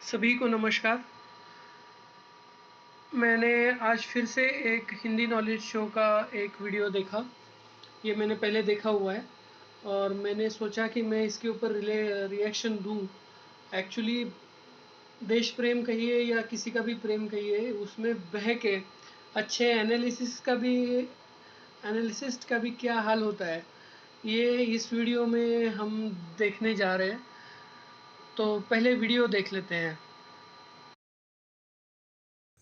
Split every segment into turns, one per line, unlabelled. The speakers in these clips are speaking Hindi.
सभी को नमस्कार। मैंने आज फिर से एक हिंदी नॉलेज शो का एक वीडियो देखा। ये मैंने पहले देखा हुआ है और मैंने सोचा कि मैं इसके ऊपर रिएक्शन दूँ। एक्चुअली देश प्रेम कहिए या किसी का भी प्रेम कहिए, उसमें बह के अच्छे एनालिसिस्ट का भी क्या हाल होता है, ये इस वीडियो में हम देखने जा रहे हैं। तो पहले वीडियो देख लेते हैं।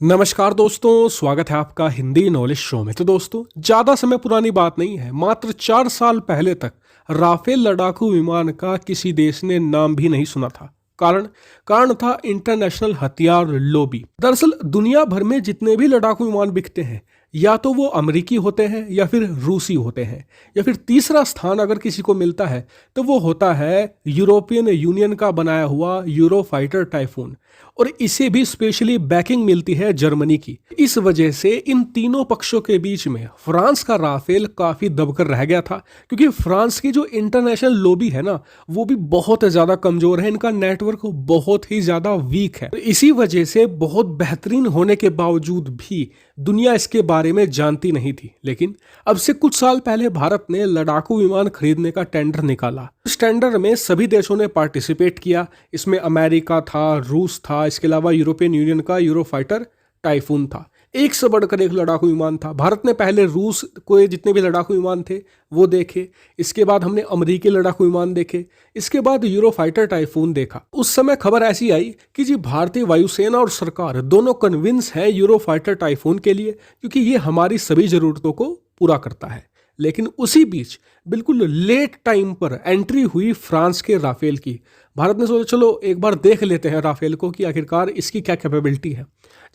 नमस्कार दोस्तों, स्वागत है आपका हिंदी नॉलेज शो में। तो दोस्तों, ज्यादा समय पुरानी बात नहीं है, मात्र 4 साल पहले तक राफेल लड़ाकू विमान का किसी देश ने नाम भी नहीं सुना था। कारण कारण था इंटरनेशनल हथियार लॉबी। दरअसल दुनिया भर में जितने भी लड़ाकू विमान बिकते हैं, या तो वो अमेरिकी होते हैं या फिर रूसी होते हैं, या फिर तीसरा स्थान अगर किसी को मिलता है तो वो होता है यूरोपियन यूनियन का बनाया हुआ यूरोफाइटर टाइफून, और इसे भी स्पेशली बैकिंग मिलती है जर्मनी की। इस वजह से इन तीनों पक्षों के बीच में फ्रांस का राफेल काफी दबकर रह गया था, क्योंकि फ्रांस की जो इंटरनेशनल लॉबी है ना, वो भी बहुत ज्यादा कमजोर है, इनका नेटवर्क बहुत ही ज्यादा वीक है। तो इसी वजह से बहुत बेहतरीन होने के बावजूद भी दुनिया इसके बारे में जानती नहीं थी। लेकिन अब से कुछ साल पहले भारत ने लड़ाकू विमान खरीदने का टेंडर निकाला। इस टेंडर में सभी देशों ने पार्टिसिपेट किया। इसमें अमेरिका था, रूस था, इसके अलावा यूरोपियन यूनियन का यूरोफाइटर टाइफून था। एक से बढ़कर एक लड़ाकू विमान था। भारत ने पहले रूस को जितने भी लड़ाकू विमान थे वो देखे, इसके बाद हमने अमेरिकी लड़ाकू विमान देखे, इसके बाद यूरोफाइटर टाइफून देखा। उस समय खबर ऐसी आई कि जी भारतीय वायुसेना और सरकार दोनों कन्विंस है यूरोफाइटर टाइफून के लिए, क्योंकि ये हमारी सभी जरूरतों को पूरा करता है। लेकिन उसी बीच बिल्कुल लेट टाइम पर एंट्री हुई फ्रांस के राफेल की। भारत ने सोचा चलो एक बार देख लेते हैं राफेल को कि आखिरकार इसकी क्या कैपेबिलिटी है।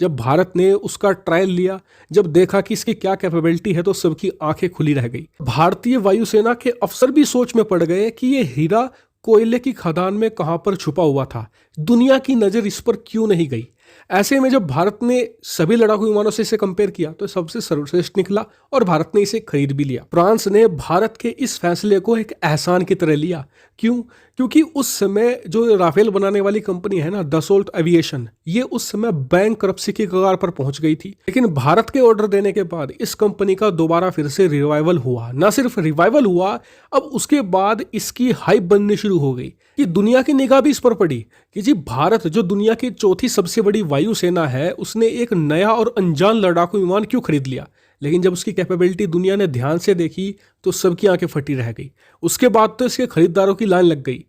जब भारत ने उसका ट्रायल लिया, जब देखा कि इसकी क्या कैपेबिलिटी है, तो सबकी आंखें खुली रह गई। भारतीय वायुसेना के अफसर भी सोच में पड़ गए कि ये हीरा कोयले की खदान में कहां पर छुपा हुआ था, दुनिया की नजर इस पर क्यों नहीं गई। ऐसे में जब भारत ने सभी लड़ाकू विमानों से इसे कंपेयर किया तो सबसे सर्वश्रेष्ठ निकला और भारत ने इसे खरीद भी लिया। फ्रांस ने भारत के इस फैसले को एक एहसान की तरह लिया। क्यों? क्योंकि उस समय जो राफेल बनाने वाली कंपनी है ना, दसोल्ट एविएशन, ये उस समय बैंकरप्सी की कगार पर पहुंच गई थी। लेकिन भारत के ऑर्डर देने के बाद इस कंपनी का दोबारा फिर से रिवाइवल हुआ। ना सिर्फ रिवाइवल हुआ, अब उसके बाद इसकी हाइप बननी शुरू हो गई कि दुनिया की निगाह भी इस पर पड़ी कि जी भारत जो दुनिया की चौथी सबसे बड़ी वायुसेना है, उसने एक नया और अनजान लड़ाकू विमान क्यों खरीद लिया। लेकिन जब उसकी कैपेबिलिटी दुनिया ने ध्यान से देखी तो सबकी आंखें फटी रह गई। उसके बाद तो इसके खरीदारों की लाइन लग गई।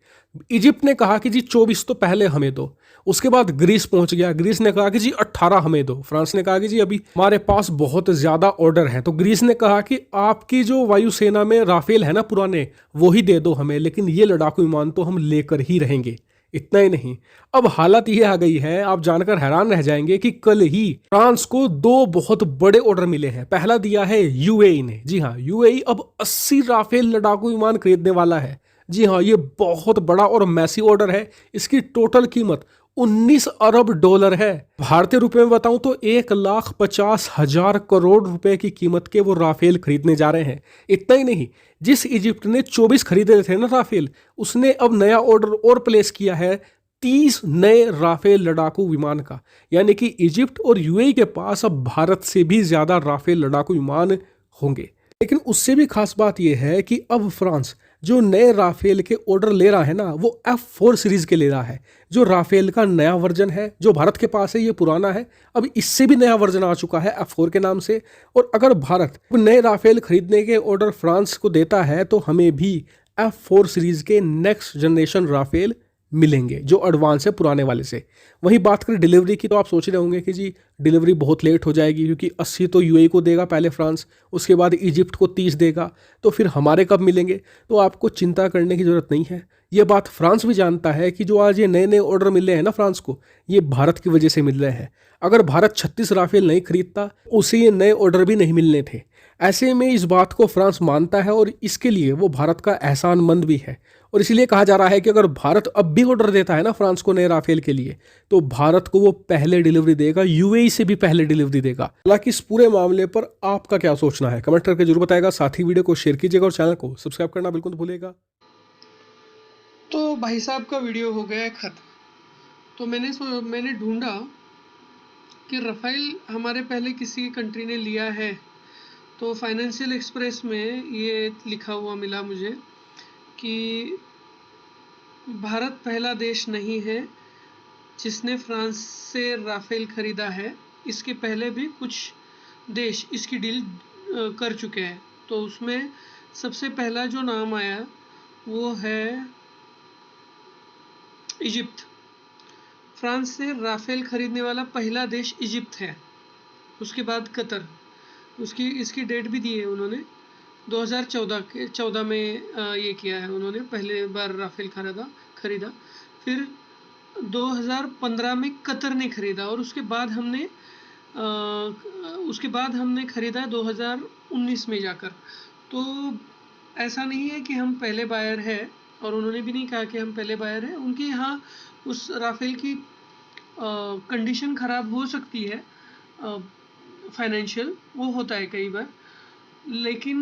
इजिप्ट ने कहा कि जी 24 तो पहले हमें दो। उसके बाद ग्रीस पहुंच गया, ग्रीस ने कहा कि जी 18 हमें दो। फ्रांस ने कहा कि जी अभी हमारे पास बहुत ज्यादा ऑर्डर है। तो ग्रीस ने कहा कि आपकी जो वायुसेना में राफेल है ना पुराने, वो ही दे दो हमें, लेकिन ये लड़ाकू विमान तो हम लेकर ही रहेंगे। इतना ही नहीं, अब हालत ये आ गई है, आप जानकर हैरान रह जाएंगे कि कल ही फ्रांस को 2 बहुत बड़े ऑर्डर मिले हैं। पहला दिया है यूएई ने। जी हाँ, यूएई अब 80 राफेल लड़ाकू विमान खरीदने वाला है। जी हाँ, ये बहुत बड़ा और मैसिव ऑर्डर है। इसकी टोटल कीमत 19 अरब डॉलर है। भारतीय रुपए में बताऊं तो 1,50,000 करोड़ रुपए की कीमत के वो राफेल खरीदने जा रहे हैं। इतना ही नहीं, जिस इजिप्ट ने 24 खरीदे थे ना राफेल, उसने अब नया ऑर्डर और प्लेस किया है 30 नए राफेल लड़ाकू विमान का। यानी कि इजिप्ट और यूएई के पास अब भारत से भी ज्यादा राफेल लड़ाकू विमान होंगे। लेकिन उससे भी खास बात यह है कि अब फ्रांस जो नए राफेल के ऑर्डर ले रहा है ना, वो F4 सीरीज के ले रहा है, जो राफेल का नया वर्जन है। जो भारत के पास है ये पुराना है, अब इससे भी नया वर्जन आ चुका है F4 के नाम से। और अगर भारत नए राफेल खरीदने के ऑर्डर फ्रांस को देता है तो हमें भी F4 सीरीज के नेक्स्ट जनरेशन राफेल मिलेंगे, जो एडवांस है पुराने वाले से। वहीं बात करें डिलीवरी की, तो आप सोच रहे होंगे कि जी डिलीवरी बहुत लेट हो जाएगी, क्योंकि 80 तो यूएई को देगा पहले फ्रांस, उसके बाद इजिप्ट को 30 देगा, तो फिर हमारे कब मिलेंगे। तो आपको चिंता करने की जरूरत नहीं है। ये बात फ्रांस भी जानता है कि जो आज ये नए नए ऑर्डर मिल रहे हैं ना फ्रांस को, ये भारत की वजह से मिल रहे हैं। अगर भारत 36 राफेल नहीं खरीदता, उसे ये नए ऑर्डर भी नहीं मिलने थे। ऐसे में इस बात को फ्रांस मानता है और इसके लिए वो भारत का एहसानमंद भी है। और इसलिए कहा जा रहा है कि अगर भारत अब भी ऑर्डर देता है ना फ्रांस को नए राफेल के लिए, तो भारत को वो पहले डिलीवरी देगा, यूएई से भी पहले डिलीवरी देगा। हालांकि इस पूरे मामले पर आपका क्या सोचना है, कमेंट करके जरूर बताएगा। साथ ही वीडियो को शेयर कीजिएगा और चैनल को सब्सक्राइब करना बिल्कुल मत भूलिएगा।
तो भाई साहब का वीडियो हो गया है खत्म। तो मैंने ढूंढा कि राफेल हमारे पहले किसी कंट्री ने लिया है, तो फाइनेंशियल एक्सप्रेस में ये लिखा हुआ मिला मुझे कि भारत पहला देश नहीं है जिसने फ्रांस से राफेल खरीदा है। इसके पहले भी कुछ देश इसकी डील कर चुके हैं। तो उसमें सबसे पहला जो नाम आया वो है इजिप्ट। फ्रांस से राफेल खरीदने वाला पहला देश इजिप्ट है। उसके बाद कतर। इसकी डेट भी दी है उन्होंने, 2014 में ये किया है उन्होंने, पहले बार राफेल खरीदा। फिर 2015 में कतर ने खरीदा, और उसके बाद हमने खरीदा 2019 में जाकर। तो ऐसा नहीं है कि हम पहले बायर है, और उन्होंने भी नहीं कहा कि हम पहले बायर हैं। उनके यहाँ उस राफेल की कंडीशन ख़राब हो सकती है, फाइनेंशियल, वो होता है कई बार, लेकिन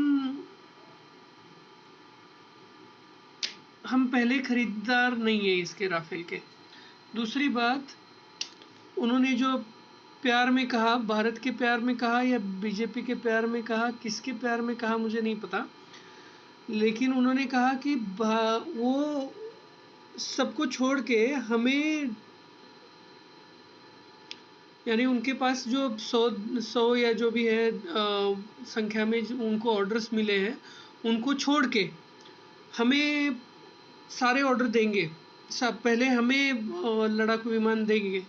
हम पहले खरीदार नहीं है इसके राफेल के। दूसरी बात, उन्होंने जो प्यार में कहा, भारत के प्यार में कहा या बीजेपी के प्यार में कहा, किसके प्यार में कहा मुझे नहीं पता, लेकिन उन्होंने कहा कि वो सबको छोड़ के हमें, यानी उनके पास जो 100 या जो भी है संख्या में उनको ऑर्डर्स मिले हैं, उनको छोड़ के हमें सारे ऑर्डर देंगे, सब पहले हमें लड़ाकू विमान देंगे।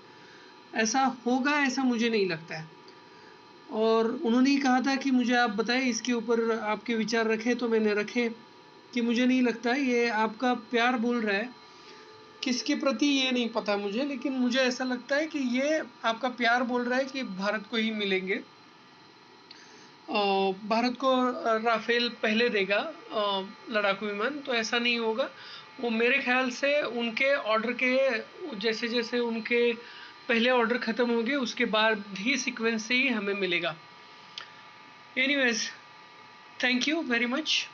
ऐसा होगा ऐसा मुझे नहीं लगता है। और उन्होंने ही कहा था कि मुझे आप बताएं, इसके ऊपर आपके विचार रखे, तो मैंने रखे कि मुझे नहीं लगता ये आपका प्यार बोल रहा है, किसके प्रति ये नहीं पता मुझे, लेकिन मुझे ऐसा लगता है कि ये आपका प्यार बोल रहा है कि भारत को ही मिलेंगे, भारत को राफेल पहले देगा लड़ाकू विमान। तो ऐसा नहीं होगा। वो मेरे ख्याल से उनके ऑर्डर के जैसे जैसे उनके पहले ऑर्डर ख़त्म होंगे उसके बाद ही सीक्वेंस से ही हमें मिलेगा। Anyways, thank you very much.